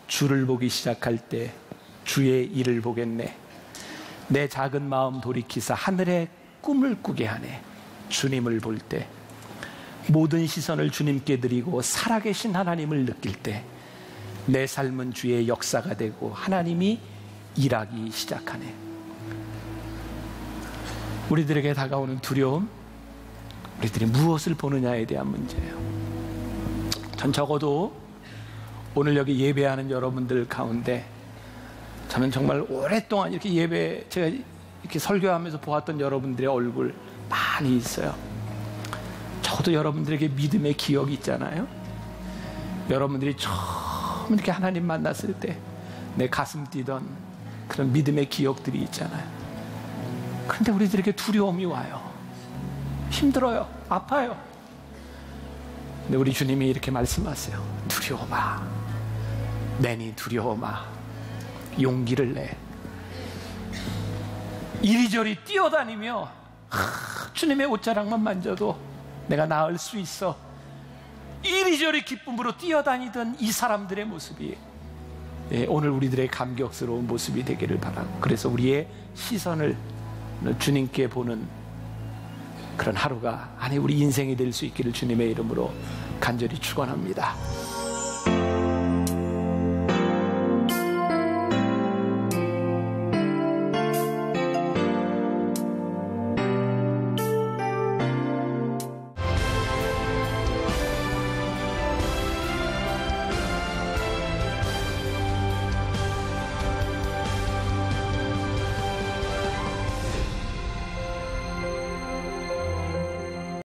주를 보기 시작할 때 주의 일을 보겠네. 내 작은 마음 돌이키사 하늘의 꿈을 꾸게 하네. 주님을 볼 때, 모든 시선을 주님께 드리고 살아계신 하나님을 느낄 때 내 삶은 주의 역사가 되고 하나님이 일하기 시작하네. 우리들에게 다가오는 두려움, 우리들이 무엇을 보느냐에 대한 문제예요. 전 적어도 오늘 여기 예배하는 여러분들 가운데 저는 정말 오랫동안 이렇게 제가 이렇게 설교하면서 보았던 여러분들의 얼굴 많이 있어요. 저도 여러분들에게 믿음의 기억이 있잖아요. 여러분들이 처음 이렇게 하나님 만났을 때 내 가슴 뛰던 그런 믿음의 기억들이 있잖아요. 그런데 우리들에게 두려움이 와요. 힘들어요. 아파요. 근데 우리 주님이 이렇게 말씀하세요. 두려워마. 내니 두려워마. 용기를 내. 이리저리 뛰어다니며 주님의 옷자락만 만져도 내가 나을 수 있어. 이리저리 기쁨으로 뛰어다니던 이 사람들의 모습이 오늘 우리들의 감격스러운 모습이 되기를 바라고, 그래서 우리의 시선을 주님께 보는 그런 하루가 우리 인생이 될 수 있기를 주님의 이름으로 간절히 축원합니다.